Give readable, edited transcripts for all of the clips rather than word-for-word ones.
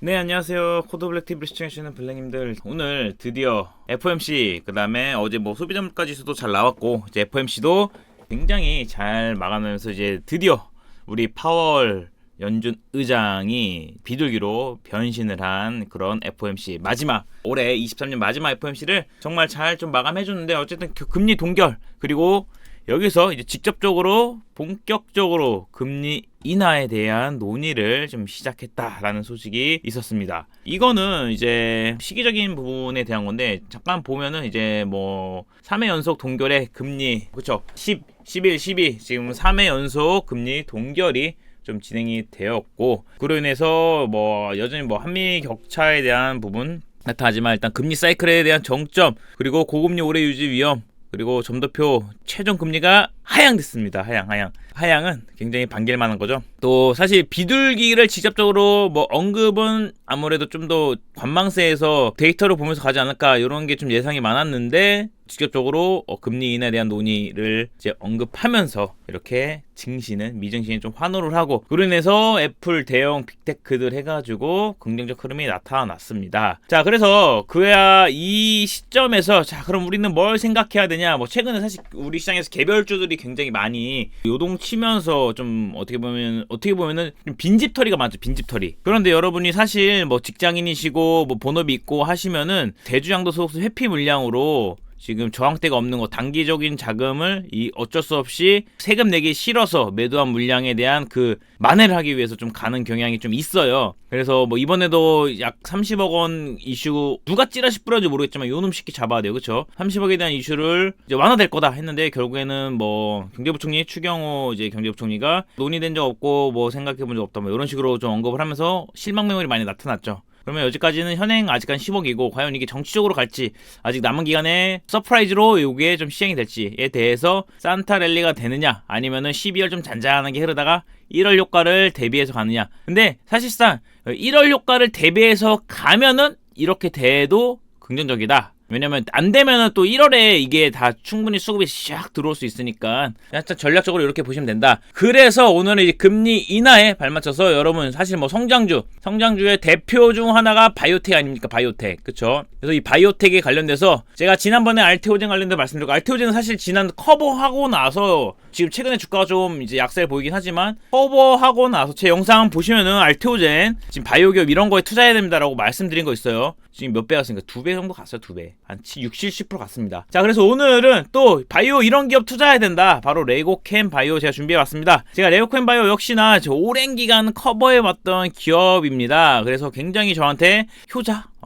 네, 안녕하세요. 코드블랙 TV 시청해주시는 블랙님들, 오늘 드디어 FOMC, 그 다음에 어제 뭐 소비자물가지수도 잘 나왔고, 이제 FOMC도 굉장히 잘 마감하면서 이제 드디어 우리 파월 연준 의장이 비둘기로 변신을 한 그런 FOMC 마지막, 올해 23년 마지막 FOMC를 정말 잘 좀 마감해줬는데, 어쨌든 금리 동결, 그리고 여기서 이제 직접적으로 본격적으로 금리 인하에 대한 논의를 좀 시작했다라는 소식이 있었습니다. 이거는 이제 시기적인 부분에 대한 건데, 잠깐 보면은 이제 뭐 3회 연속 동결의 금리, 그쵸, 10, 11, 12 지금 3회 연속 금리 동결이 좀 진행이 되었고, 그로 인해서 뭐 여전히 뭐 한미 격차에 대한 부분 나타나지만, 일단 금리 사이클에 대한 정점, 그리고 고금리 오래 유지 위험, 그리고 점도표 최종 금리가 하향됐습니다. 하향은 굉장히 반길 만한 거죠. 또 사실 비둘기를 직접적으로 뭐 언급은 아무래도 좀 더 관망세에서 데이터를 보면서 가지 않을까, 이런 게 좀 예상이 많았는데, 직접적으로 금리 인하에 대한 논의를 이제 언급하면서 이렇게 미증시는 좀 환호를 하고, 그로 인해서 애플 대형 빅테크들 해가지고 긍정적 흐름이 나타났습니다. 자, 그래서 그야 이 시점에서, 자, 그럼 우리는 뭘 생각해야 되냐? 뭐 최근에 사실 우리 시장에서 개별주들이 굉장히 많이 요동치면서 좀 어떻게 보면은 좀 빈집털이가 많죠. 빈집털이. 그런데 여러분이 사실 뭐 직장인이시고 뭐 본업이 있고 하시면은 대주양도 소득세 회피 물량으로 지금 저항대가 없는 거, 단기적인 자금을 어쩔 수 없이 세금 내기 싫어서 매도한 물량에 대한 그 만회를 하기 위해서 좀 가는 경향이 좀 있어요. 그래서 뭐 이번에도 약 30억 원 이슈, 누가 찌라시 뿌려지 모르겠지만 요놈 쉽게 잡아야 돼요. 그쵸? 30억에 대한 이슈를 이제 완화될 거다 했는데, 결국에는 뭐 경제부총리 추경호 이제 경제부총리가 논의된 적 없고 뭐 생각해 본 적 없다, 뭐 이런 식으로 좀 언급을 하면서 실망 매물이 많이 나타났죠. 그러면 여기까지는 현행 아직은 10억이고, 과연 이게 정치적으로 갈지, 아직 남은 기간에 서프라이즈로 이게 좀 시행이 될지에 대해서 산타 랠리가 되느냐, 아니면은 12월 좀 잔잔하게 흐르다가 1월 효과를 대비해서 가느냐. 근데 사실상 1월 효과를 대비해서 가면은 이렇게 돼도 긍정적이다. 왜냐면 안 되면은 또 1월에 이게 다 충분히 수급이 샥 들어올 수 있으니까, 약간 전략적으로 이렇게 보시면 된다. 그래서 오늘은 이제 금리 인하에 발맞춰서 여러분, 사실 뭐 성장주의 대표 중 하나가 바이오텍 아닙니까? 바이오텍. 그쵸? 그래서 이 바이오텍에 관련돼서 제가 지난번에 알테오젠 관련돼서 말씀드렸고, 알테오젠은 사실 지난 커버하고 나서 지금 최근에 주가가 좀 이제 약세를 보이긴 하지만, 커버하고 나서 제 영상 보시면은 알테오젠 지금 바이오기업 이런 거에 투자해야 됩니다라고 말씀드린 거 있어요. 지금 몇 배 갔습니까? 2배 정도 갔어요. 2배. 한 60, 70% 갔습니다. 자, 그래서 오늘은 또 바이오 이런 기업 투자해야 된다. 바로 레고캠 바이오 제가 준비해봤습니다. 제가 레고캠 바이오 역시나 저 오랜 기간 커버해봤던 기업입니다. 그래서 굉장히 저한테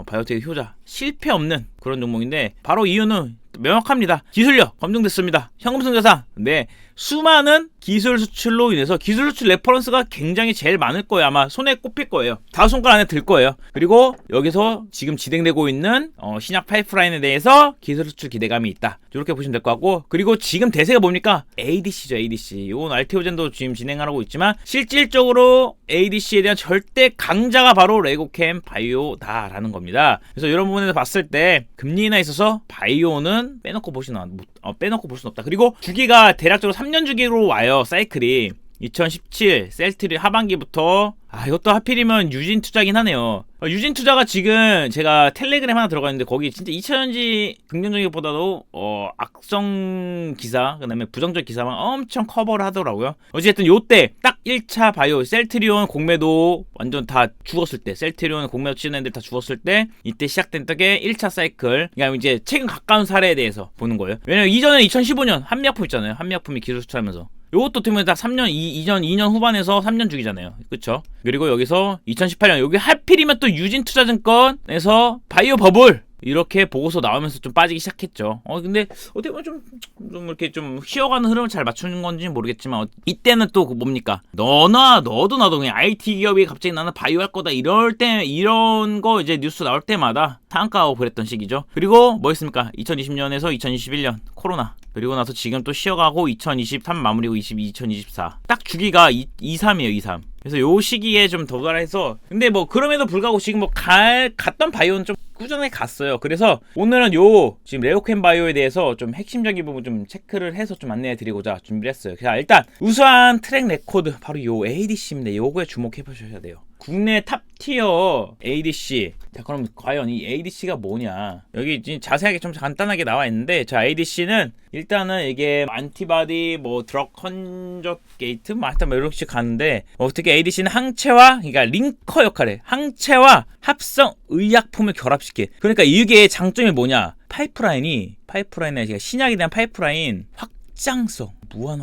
바이오텍 효자, 실패 없는 그런 종목인데, 바로 이유는 명확합니다. 기술력 검증됐습니다. 현금성자산. 네, 수많은 기술 수출로 인해서 기술 수출 레퍼런스가 굉장히 제일 많을 거예요. 아마 손에 꼽힐 거예요. 5손가락 안에 들 거예요. 그리고 여기서 지금 진행되고 있는 신약 파이프라인에 대해서 기술 수출 기대감이 있다. 이렇게 보시면 될 것 같고, 그리고 지금 대세가 뭡니까? ADC죠. ADC. 이건 알테오젠도 지금 진행하고 있지만, 실질적으로 ADC에 대한 절대 강자가 바로 레고캠 바이오다라는 겁니다. 그래서 이런 부분에서 봤을 때 금리 인하에 있어서 바이오는 빼놓고 볼 수는 없다. 그리고 주기가 대략적으로 3년 주기로 와요. 사이클이 2017 셀트리 하반기부터. 이것도 하필이면 유진 투자긴 하네요. 유진 투자가 지금 제가 텔레그램 하나 들어가 있는데, 거기 진짜 2차전지 긍정적인 것보다도 악성 기사, 그 다음에 부정적 기사만 엄청 커버를 하더라고요. 어쨌든 요때 딱 1차 바이오 셀트리온 공매도 완전 다 죽었을 때, 셀트리온 공매도 치는 애들 다 죽었을 때, 이때 시작된 떡의 1차 사이클, 그러니까 이제 최근 가까운 사례에 대해서 보는 거예요. 왜냐면 이전에 2015년 한미약품 있잖아요. 한미약품이 기술 수출하면서 요것도 어떻게 보면 다 3년, 2년 후반에서 3년 주기잖아요. 그쵸? 그리고 여기서 2018년, 여기 하필이면 또 유진투자증권에서 바이오 버블! 이렇게 보고서 나오면서 좀 빠지기 시작했죠. 근데 어떻게 보면 좀 이렇게 좀 휘어가는 흐름을 잘 맞추는 건지 모르겠지만, 이때는 또 뭡니까? 너도 나도 그냥 IT 기업이 갑자기 나는 바이오 할 거다, 이런 거 이제 뉴스 나올 때마다 상한가하고 그랬던 시기죠. 그리고 뭐 있습니까? 2020년에서 2021년 코로나. 그리고 나서 지금 또 쉬어가고 2023 마무리고 2024. 딱 주기가 23이에요, 23. 그래서 요 시기에 좀 도달해서, 근데 뭐 그럼에도 불구하고 지금 뭐 갔던 바이오는 좀 꾸준하게 갔어요. 그래서 오늘은 지금 레오캠 바이오에 대해서 좀 핵심적인 부분 좀 체크를 해서 좀 안내해 드리고자 준비를 했어요. 자, 일단 우수한 트랙 레코드, 바로 요 ADC입니다. 요거에 주목해 보셔야 돼요. 국내 탑티어 ADC. 자, 그럼 과연 이 ADC가 뭐냐? 여기 자세하게 좀 간단하게 나와 있는데, 자, ADC는 일단은 이게 안티바디, 뭐 드럭 컨저트 게이트, 뭐 하여튼 뭐 이런 식으로 가는데, 어떻게 ADC는 항체와, 그러니까 링커 역할을 항체와 합성 의약품을 결합시켜. 그러니까 이게 장점이 뭐냐? 파이프라인에 신약에 대한 파이프라인 확장성, 무한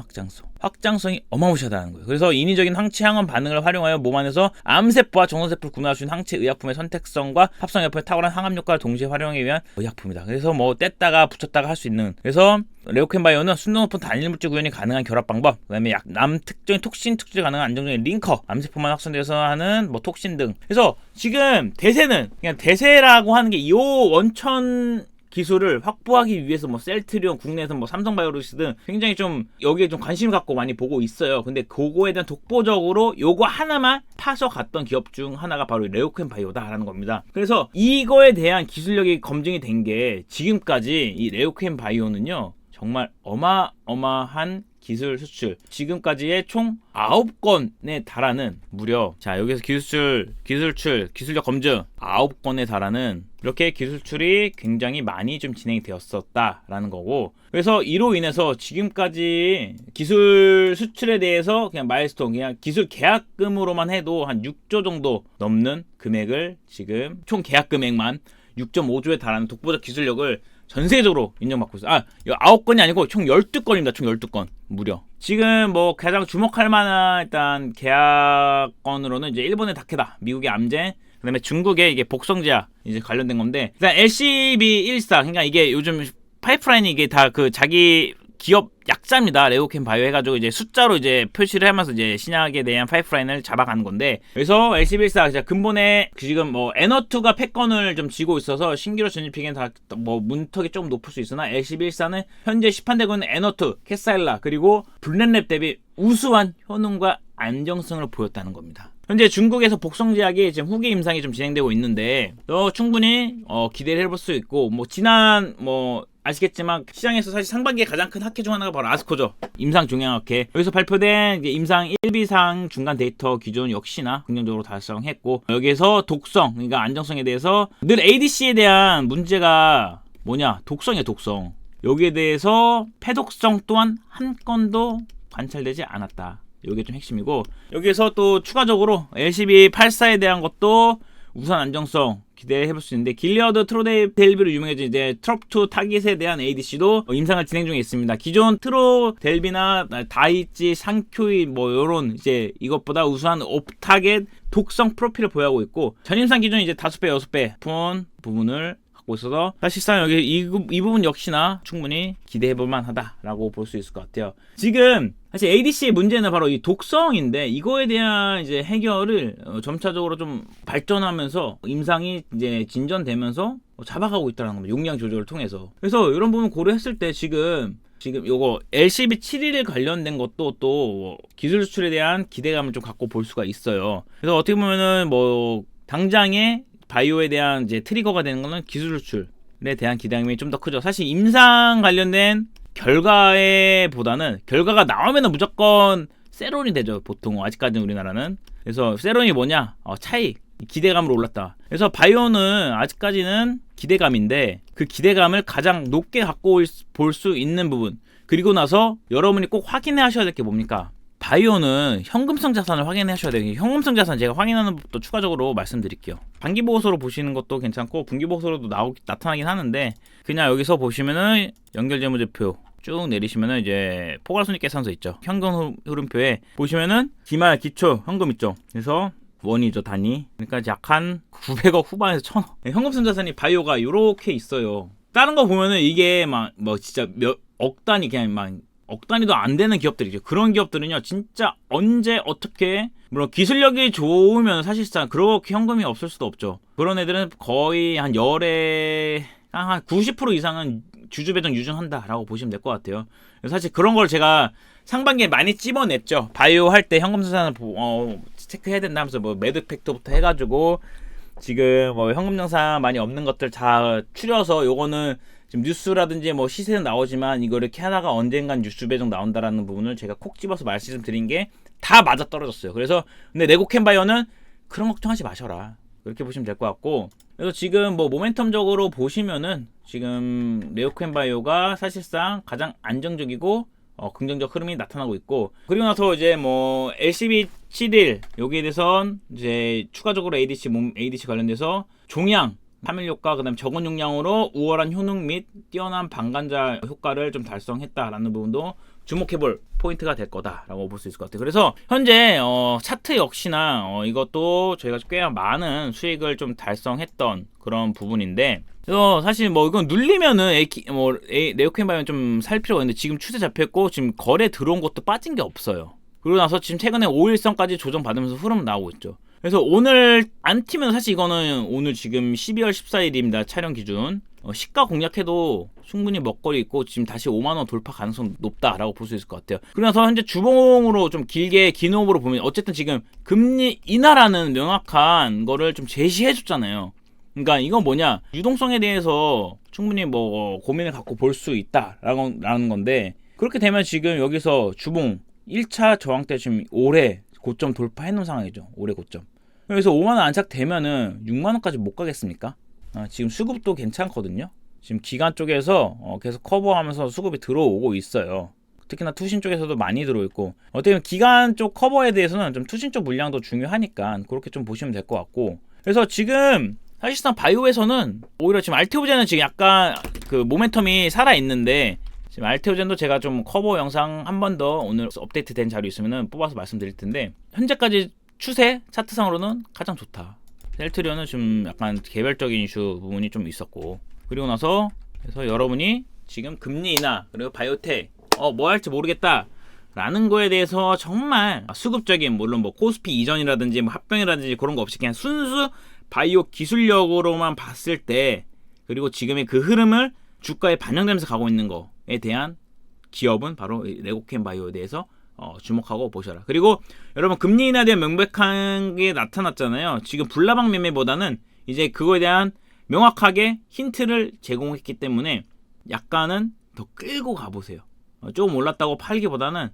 확장성이 어마무시하다는 거예요. 그래서 인위적인 항체 항원 반응을 활용하여 몸 안에서 암세포와 정상세포를 구분할 수 있는 항체 의약품의 선택성과 합성약품의 탁월한 항암 효과를 동시에 활용하기 위한 의약품이다. 그래서 뭐 뗐다가 붙였다가 할 수 있는. 그래서 레오캠바이오는 순도 높은 단일 물질 구현이 가능한 결합 방법, 그다음에 남 특정인 톡신 특질 가능한 안정적인 링커, 암세포만 확산돼서 하는 뭐 톡신 등. 그래서 지금 대세는 그냥 대세라고 하는 게 이 원천 기술을 확보하기 위해서 뭐 셀트리온, 국내에서 뭐 삼성바이오로직스 등 굉장히 좀 여기에 좀 관심을 갖고 많이 보고 있어요. 근데 그거에 대한 독보적으로 요거 하나만 파서 갔던 기업 중 하나가 바로 레오캠바이오다라는 겁니다. 그래서 이거에 대한 기술력이 검증이 된 게 지금까지 이 레오캠바이오는요 정말 어마어마한 기술 수출, 지금까지의 총 9건에 달하는, 무려 자 여기서 기술력 검증 9건에 달하는 이렇게 기술출이 굉장히 많이 좀 진행이 되었었다라는 거고, 그래서 이로 인해서 지금까지 기술 수출에 대해서 그냥 마일스톤, 그냥 기술 계약금으로만 해도 한 6조 정도 넘는 금액을, 지금 총 계약 금액만 6.5조에 달하는 독보적 기술력을 전 세계적으로 인정받고 있어요. 아, 이거 9건이 아니고 총 12건입니다. 총 12건. 무려. 지금 뭐 가장 주목할 만한 일단 계약건으로는 이제 일본의 다케다, 미국의 암젠, 그다음에 중국의 이게 복성제약 이제 관련된 건데, 일단 LCB14, 그러니까 이게 요즘 파이프라인이 이게 다 그 자기 기업 약자입니다. 레오캠 바이오 해가지고 이제 숫자로 이제 표시를 하면서 이제 신약에 대한 파이프라인을 잡아가는 건데, 그래서 LCB14 근본에 지금 뭐 N2가 패권을 좀 쥐고 있어서 신기로 전입하기엔 다 뭐 문턱이 조금 높을 수 있으나, LCB14는 현재 시판되고 있는 N2, 캐사일라 그리고 블렌랩 대비 우수한 효능과 안정성을 보였다는 겁니다. 현재 중국에서 복성제약이 지금 후기 임상이 좀 진행되고 있는데, 충분히 기대를 해볼 수 있고, 뭐 지난 뭐 아시겠지만 시장에서 사실 상반기에 가장 큰 학회 중 하나가 바로 아스코죠. 임상 종양학회. 여기서 발표된 이제 임상 1비상 중간 데이터 기준 역시나 긍정적으로 달성했고, 여기에서 독성, 그러니까 안정성에 대해서 늘 ADC에 대한 문제가 뭐냐? 독성이에요, 독성. 여기에 대해서 폐독성 또한 한 건도 관찰되지 않았다. 이게 좀 핵심이고, 여기에서 또 추가적으로 LCB84에 대한 것도 우선 안정성 기대해볼 수 있는데, 길리어드 트로델비로 유명해진 이제 트롭2 타깃에 대한 ADC도 임상을 진행 중에 있습니다. 기존 트로델비나 다이치, 상큐이 뭐 요런 이제 이것보다 우수한 옵타겟 독성 프로필을 보유하고 있고, 전임상 기준 이제 5배, 6배 높은 부분을 갖고 있어서 사실상 여기 이 부분 역시나 충분히 기대해볼 만하다라고 볼 수 있을 것 같아요. 지금 사실 ADC의 문제는 바로 이 독성인데, 이거에 대한 이제 해결을 점차적으로 좀 발전하면서 임상이 이제 진전되면서 잡아가고 있다는 겁니다. 용량 조절을 통해서. 그래서 이런 부분 고려했을 때 지금 요거 LCB71 관련된 것도 또 기술 수출에 대한 기대감을 좀 갖고 볼 수가 있어요. 그래서 어떻게 보면은 뭐 당장의 바이오에 대한 이제 트리거가 되는 거는 기술 수출에 대한 기대감이 좀 더 크죠. 사실 임상 관련된 결과보다는 결과가 나오면 무조건 세론이 되죠. 보통 아직까지는 우리나라는. 그래서 세론이 뭐냐? 차익, 기대감으로 올랐다. 그래서 바이오는 아직까지는 기대감인데, 그 기대감을 가장 높게 갖고 볼 수 있는 부분, 그리고 나서 여러분이 꼭 확인해 하셔야 될 게 뭡니까? 바이오는 현금성 자산을 확인해 하셔야 돼요. 현금성 자산 제가 확인하는 법도 추가적으로 말씀드릴게요. 반기보고서로 보시는 것도 괜찮고, 분기보고서로도 나타나긴 하는데, 그냥 여기서 보시면은 연결재무제표 쭉 내리시면은 이제 포괄손익계산서 있죠. 현금 흐름표에 보시면은 기말 기초 현금 있죠. 그래서 원이죠, 단위. 그러니까 약 한 900억 후반에서 1000억. 현금성 자산이 바이오가 이렇게 있어요. 다른 거 보면은 이게 막 뭐 진짜 몇 억 단위, 그냥 막 억 단위도 안 되는 기업들이죠. 그런 기업들은요, 진짜 언제 어떻게, 물론 기술력이 좋으면 사실상 그렇게 현금이 없을 수도 없죠. 그런 애들은 거의 한 열에 한 90% 이상은 주주 배정 유증한다라고 보시면 될 것 같아요. 사실 그런 걸 제가 상반기에 많이 찝어냈죠. 바이오 할 때 현금 자산을 체크해야 된다면서 뭐 매드 팩터부터 해가지고 지금 뭐 현금 정산 많이 없는 것들 다 추려서, 요거는 지금 뉴스라든지 뭐 시세는 나오지만 이거를 캐나다가 언젠간 뉴스 배정 나온다라는 부분을 제가 콕 집어서 말씀드린 게 다 맞아 떨어졌어요. 그래서 근데 레고캠바이오는 그런 걱정하지 마셔라. 그렇게 보시면 될 것 같고, 그래서 지금 뭐 모멘텀적으로 보시면은 지금 네오켄바이오가 사실상 가장 안정적이고 긍정적 흐름이 나타나고 있고, 그리고 나서 이제 뭐 LCB71 여기에 대해선 이제 추가적으로 ADC 관련돼서 종양 파밀 효과, 그다음 적은 용량으로 우월한 효능 및 뛰어난 방관자 효과를 좀 달성했다라는 부분도 주목해볼 포인트가 될 거다라고 볼 수 있을 것 같아요. 그래서 현재 차트 역시나 이것도 저희가 꽤 많은 수익을 좀 달성했던 그런 부분인데, 그래서 사실 뭐 이건 눌리면은 네오켄바이오는 좀 살 필요가 있는데 지금 추세 잡혔고 지금 거래 들어온 것도 빠진 게 없어요. 그리고 나서 지금 최근에 5일선까지 조정받으면서 흐름 나오고 있죠. 그래서 오늘 안 튀면 사실 이거는 오늘 지금 12월 14일입니다. 촬영 기준. 시가 공략해도 충분히 먹거리 있고 지금 다시 5만원 돌파 가능성 높다라고 볼 수 있을 것 같아요. 그래서 현재 주봉으로 좀 길게 긴 호흡으로 보면 어쨌든 지금 금리 인하라는 명확한 거를 좀 제시해 줬잖아요. 그러니까 이건 뭐냐, 유동성에 대해서 충분히 뭐 고민을 갖고 볼 수 있다라는 건데, 그렇게 되면 지금 여기서 주봉 1차 저항 때 지금 올해 고점 돌파해 놓은 상황이죠. 올해 고점. 그래서 5만원 안착되면은 6만원까지 못 가겠습니까? 지금 수급도 괜찮거든요. 지금 기관 쪽에서 계속 커버하면서 수급이 들어오고 있어요. 특히나 투신 쪽에서도 많이 들어있고, 어떻게 보면 기관 쪽 커버에 대해서는 좀 투신 쪽 물량도 중요하니까 그렇게 좀 보시면 될 것 같고, 그래서 지금 사실상 바이오에서는 오히려 지금 알테오젠은 지금 약간 그 모멘텀이 살아있는데, 지금 알테오젠도 제가 좀 커버 영상 한 번 더 오늘 업데이트 된 자료 있으면은 뽑아서 말씀드릴 텐데, 현재까지 추세 차트상으로는 가장 좋다. 셀트리온은 좀 약간 개별적인 이슈 부분이 좀 있었고, 그리고 나서 그래서 여러분이 지금 금리 인하 그리고 바이오텍 뭐 할지 모르겠다 라는 거에 대해서 정말 수급적인, 물론 뭐 코스피 이전이라든지 뭐 합병이라든지 그런 거 없이 그냥 순수 바이오 기술력으로만 봤을 때, 그리고 지금의 그 흐름을 주가에 반영되면서 가고 있는 거에 대한 기업은 바로 네오켄바이오에 대해서 주목하고 보셔라. 그리고 여러분 금리 인하에 대한 명백한 게 나타났잖아요. 지금 불나방 매매보다는 이제 그거에 대한 명확하게 힌트를 제공했기 때문에 약간은 더 끌고 가보세요. 조금 올랐다고 팔기보다는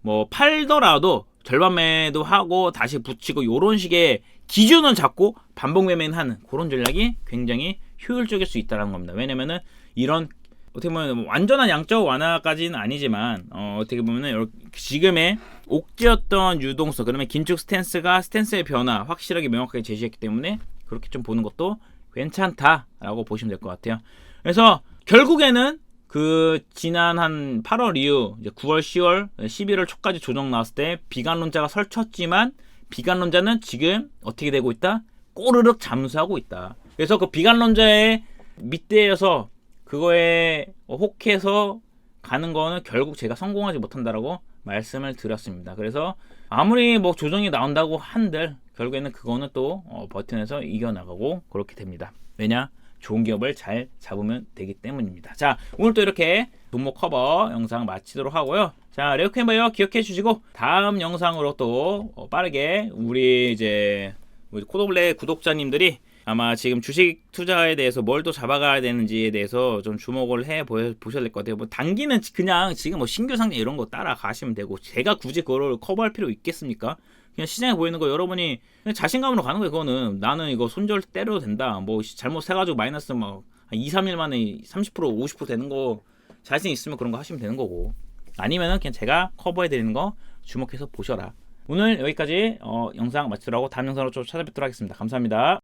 뭐 팔더라도 절반 매도 하고 다시 붙이고 요런 식의 기준은 잡고 반복 매매는 하는 그런 전략이 굉장히 효율적일 수 있다는 겁니다. 왜냐면은 이런 어떻게 보면 완전한 양적 완화까지는 아니지만 어떻게 보면은 지금의 옥죄였던 유동성, 그러면 긴축 스탠스의 변화 확실하게 명확하게 제시했기 때문에 그렇게 좀 보는 것도 괜찮다라고 보시면 될 것 같아요. 그래서 결국에는 그 지난 한 8월 이후 이제 9월, 10월, 11월 초까지 조정 나왔을 때 비관론자가 설쳤지만 비관론자는 지금 어떻게 되고 있다? 꼬르륵 잠수하고 있다. 그래서 그 비관론자의 밑대에서 그거에 혹해서 가는 거는 결국 제가 성공하지 못한다라고 말씀을 드렸습니다. 그래서 아무리 뭐 조정이 나온다고 한들 결국에는 그거는 또 버텨내서 이겨나가고 그렇게 됩니다. 왜냐? 좋은 기업을 잘 잡으면 되기 때문입니다. 자, 오늘 또 이렇게 종목 커버 영상 마치도록 하고요. 자, 네오켄바이오 기억해 주시고 다음 영상으로 또 빠르게 우리 이제 코더블랙 구독자님들이 아마 지금 주식 투자에 대해서 뭘 또 잡아가야 되는지에 대해서 좀 주목을 해 보셔야 될 것 같아요. 뭐 단기는 그냥 지금 뭐 신규 상장 이런 거 따라가시면 되고, 제가 굳이 그걸 커버할 필요 있겠습니까? 그냥 시장에 보이는 거 여러분이 그냥 자신감으로 가는 거예요. 그거는 나는 이거 손절 때려도 된다. 뭐 잘못해가지고 마이너스 막 2, 3일 만에 30% 50% 되는 거 자신 있으면 그런 거 하시면 되는 거고, 아니면은 그냥 제가 커버해 드리는 거 주목해서 보셔라. 오늘 여기까지 영상 마치도록 하고 다음 영상으로 좀 찾아뵙도록 하겠습니다. 감사합니다.